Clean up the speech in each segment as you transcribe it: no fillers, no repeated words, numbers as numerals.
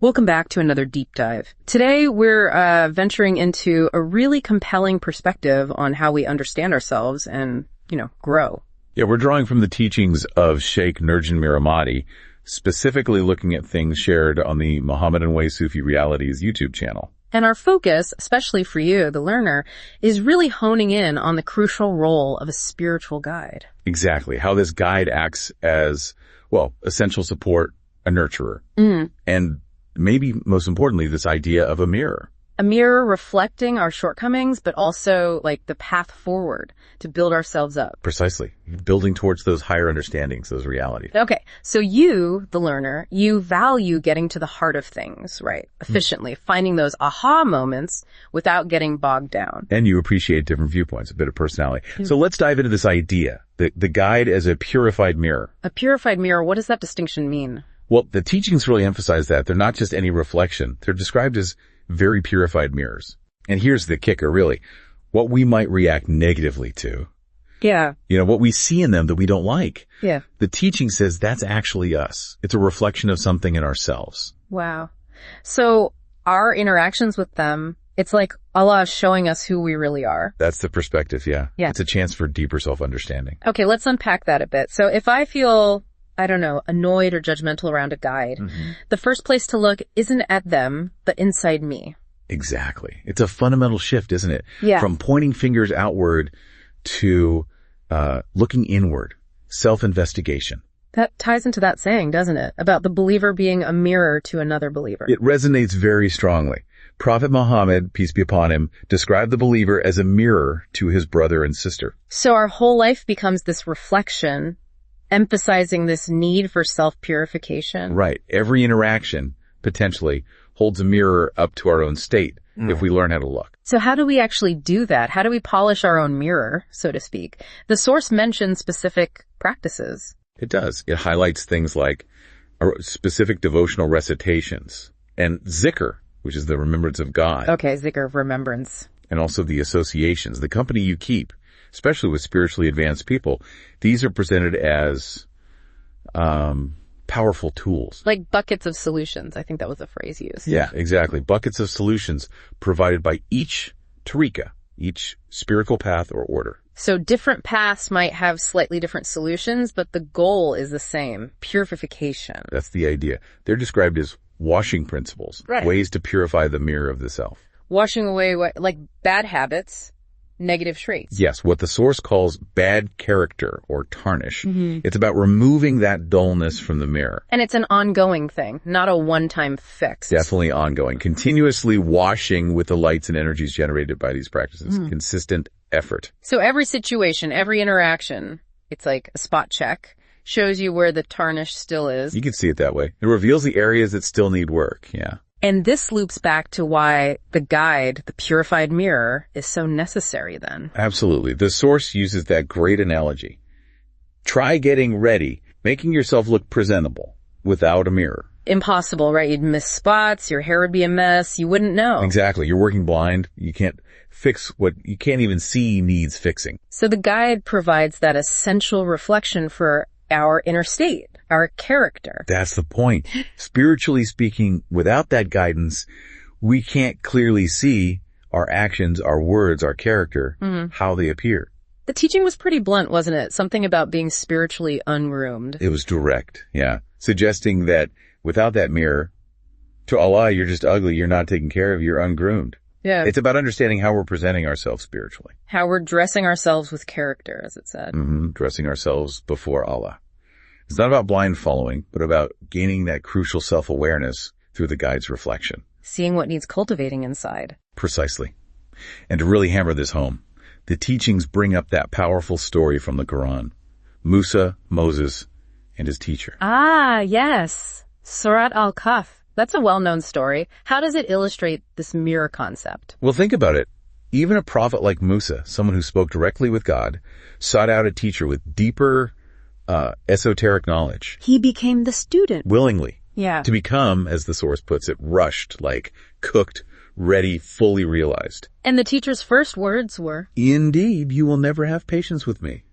Welcome back to another deep dive. Today, we're venturing into a really compelling perspective on how we understand ourselves and, grow. Yeah, we're drawing from the teachings of Sheikh Nurjan Miramati, specifically looking at things shared on the Mohammedan Way Sufi Realities YouTube channel. And our focus, especially for you, the learner, is really honing in on the crucial role of a spiritual guide. Exactly. How this guide acts as, essential support, a nurturer. And maybe most importantly, this idea of a mirror. A mirror reflecting our shortcomings, but also like the path forward to build ourselves up. Precisely. Building towards those higher understandings, those realities. Okay. So you, the learner, you value getting to the heart of things, right? Efficiently, finding those aha moments without getting bogged down. And you appreciate different viewpoints, a bit of personality. So let's dive into this idea, the guide as a purified mirror. A purified mirror, what does that distinction mean? Well, the teachings really emphasize that. They're not just any reflection. They're described as very purified mirrors. And here's the kicker, really. What we might react negatively to. Yeah. What we see in them that we don't like. Yeah. The teaching says that's actually us. It's a reflection of something in ourselves. Wow. So our interactions with them, it's like Allah is showing us who we really are. That's the perspective, yeah. Yeah. It's a chance for deeper self-understanding. Okay, let's unpack that a bit. So if I feel, annoyed or judgmental around a guide, the first place to look isn't at them, but inside me. Exactly. It's a fundamental shift, isn't it? Yeah. From pointing fingers outward to looking inward, self-investigation. That ties into that saying, doesn't it? About the believer being a mirror to another believer. It resonates very strongly. Prophet Muhammad, peace be upon him, described the believer as a mirror to his brother and sister. So our whole life becomes this reflection, emphasizing this need for self-purification. Right. Every interaction, potentially, holds a mirror up to our own state if we learn how to look. So how do we actually do that? How do we polish our own mirror, so to speak? The source mentions specific practices. It does. It highlights things like specific devotional recitations and zikr, which is the remembrance of God. Okay, zikr of remembrance. And also the associations, the company you keep, especially with spiritually advanced people. These are presented as powerful tools. Like buckets of solutions. I think that was the phrase used. Yeah, exactly. Buckets of solutions provided by each tariqa, each spiritual path or order. So different paths might have slightly different solutions, but the goal is the same, purification. That's the idea. They're described as washing principles, right. Ways to purify the mirror of the self. Washing away like bad habits, negative traits. Yes, what the source calls bad character or tarnish. It's about removing that dullness from the mirror. And it's an ongoing thing, not a one-time fix. Definitely ongoing. Continuously washing with the lights and energies generated by these practices. Consistent effort. So every situation, every interaction, it's like a spot check, shows you where the tarnish still is. You can see it that way. It reveals the areas that still need work, yeah. And this loops back to why the guide, the purified mirror, is so necessary then. Absolutely. The source uses that great analogy. Try getting ready, making yourself look presentable without a mirror. Impossible, right? You'd miss spots, your hair would be a mess, you wouldn't know. Exactly. You're working blind. You can't fix what you can't even see needs fixing. So the guide provides that essential reflection for our inner state, our character. That's the point. Spiritually speaking, without that guidance, we can't clearly see our actions, our words, our character, how they appear. The teaching was pretty blunt, wasn't it? Something about being spiritually ungroomed. It was direct, yeah. Suggesting that without that mirror, to Allah, you're just ugly, you're not taken care of, you're ungroomed. Yeah. It's about understanding how we're presenting ourselves spiritually. How we're dressing ourselves with character, as it said. Dressing ourselves before Allah. It's not about blind following, but about gaining that crucial self-awareness through the guide's reflection. Seeing what needs cultivating inside. Precisely. And to really hammer this home, the teachings bring up that powerful story from the Quran. Musa, Moses, and his teacher. Ah, yes. Surat al-Kahf. That's a well-known story. How does it illustrate this mirror concept? Well, think about it. Even a prophet like Musa, someone who spoke directly with God, sought out a teacher with deeper esoteric knowledge. He became the student. Willingly. Yeah. To become, as the source puts it, rushed, like cooked, ready, fully realized. And the teacher's first words were, "Indeed, you will never have patience with me."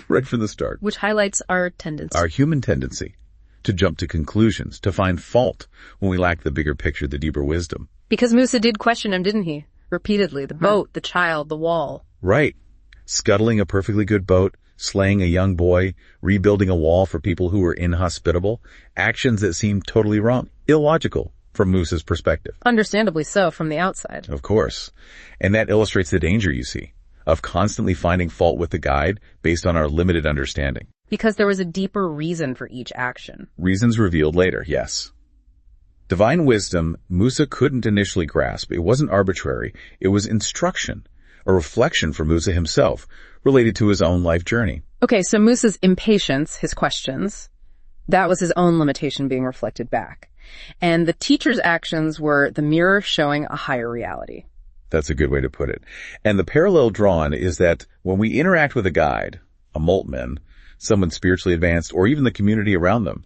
Right from the start. Which highlights our tendency. Our human tendency to jump to conclusions, to find fault when we lack the bigger picture, the deeper wisdom. Because Musa did question him, didn't he? Repeatedly. The boat, the child, the wall. Right. Scuttling a perfectly good boat, slaying a young boy, rebuilding a wall for people who were inhospitable, actions that seemed totally wrong, illogical from Musa's perspective. Understandably so from the outside. Of course. And that illustrates the danger, you see, of constantly finding fault with the guide based on our limited understanding. Because there was a deeper reason for each action. Reasons revealed later, yes. Divine wisdom, Musa couldn't initially grasp. It wasn't arbitrary. It was instruction, a reflection for Musa himself, related to his own life journey. Okay, so Musa's impatience, his questions, that was his own limitation being reflected back. And the teacher's actions were the mirror showing a higher reality. That's a good way to put it. And the parallel drawn is that when we interact with a guide, a moltmann, someone spiritually advanced, or even the community around them,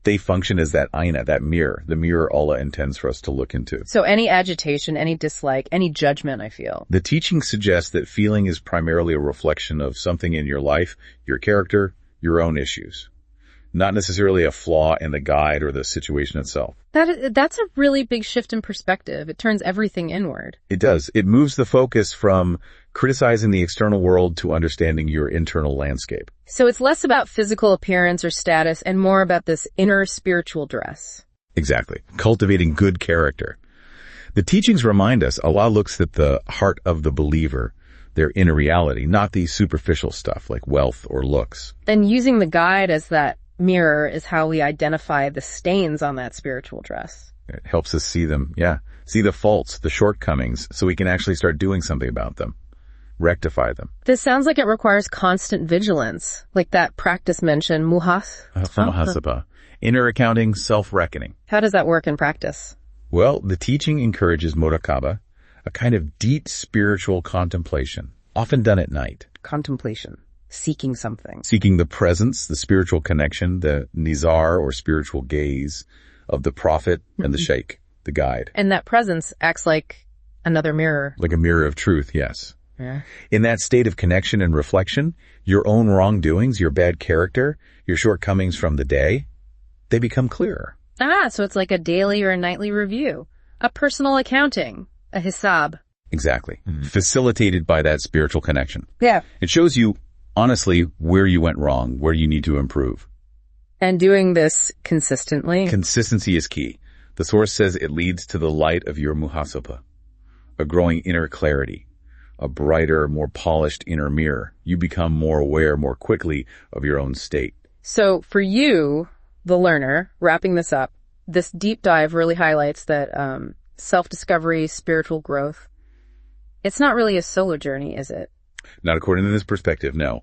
they function as that aina, that mirror, the mirror Allah intends for us to look into. So any agitation, any dislike, any judgment, I feel. The teaching suggests that feeling is primarily a reflection of something in your life, your character, your own issues. Not necessarily a flaw in the guide or the situation itself. That's a really big shift in perspective. It turns everything inward. It does. It moves the focus from criticizing the external world to understanding your internal landscape. So it's less about physical appearance or status and more about this inner spiritual dress. Exactly. Cultivating good character. The teachings remind us Allah looks at the heart of the believer, their inner reality, not the superficial stuff like wealth or looks. And using the guide as that mirror is how we identify the stains on that spiritual dress. It helps us see them, see the faults, the shortcomings, so we can actually start doing something about them, rectify them. This sounds like it requires constant vigilance, like that practice mentioned, muhasabah, inner accounting, self-reckoning. How does that work in practice? Well, the teaching encourages muraqabah, a kind of deep spiritual contemplation, often done at night. Contemplation. Seeking something. Seeking the presence, the spiritual connection, the nizar or spiritual gaze of the prophet and the sheikh, the guide. And that presence acts like another mirror. Like a mirror of truth, yes. Yeah. In that state of connection and reflection, your own wrongdoings, your bad character, your shortcomings from the day, they become clearer. So it's like a daily or a nightly review. A personal accounting. A hisab. Exactly. Mm-hmm. Facilitated by that spiritual connection. Yeah. It shows you honestly where you went wrong, where you need to improve. And doing this consistently. Consistency is key. The source says it leads to the light of your muhasabah, a growing inner clarity, a brighter, more polished inner mirror. You become more aware more quickly of your own state. So for you, the learner, wrapping this up, this deep dive really highlights that self-discovery, spiritual growth, it's not really a solo journey, is it? Not according to this perspective, no.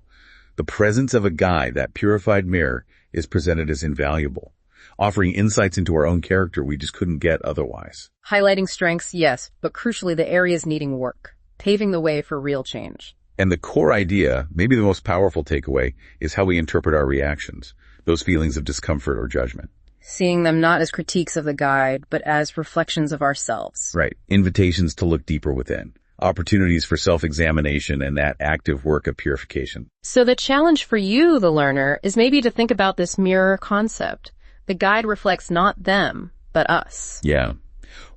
The presence of a guide, that purified mirror, is presented as invaluable, offering insights into our own character we just couldn't get otherwise. Highlighting strengths, yes, but crucially the areas needing work, paving the way for real change. And the core idea, maybe the most powerful takeaway, is how we interpret our reactions, those feelings of discomfort or judgment. Seeing them not as critiques of the guide, but as reflections of ourselves. Right. Invitations to look deeper within. Opportunities for self-examination and that active work of purification. So the challenge for you, the learner, is maybe to think about this mirror concept. The guide reflects not them, but us. Yeah.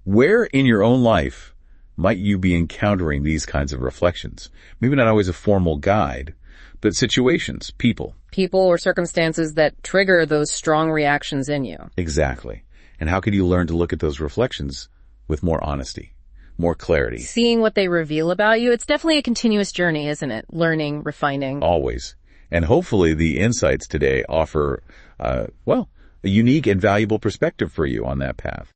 Where in your own life might you be encountering these kinds of reflections? Maybe not always a formal guide, but situations, people. People or circumstances that trigger those strong reactions in you. Exactly. And how could you learn to look at those reflections with more honesty? More clarity. Seeing what they reveal about you. It's definitely a continuous journey, isn't it? Learning, refining. Always. And hopefully the insights today offer, a unique and valuable perspective for you on that path.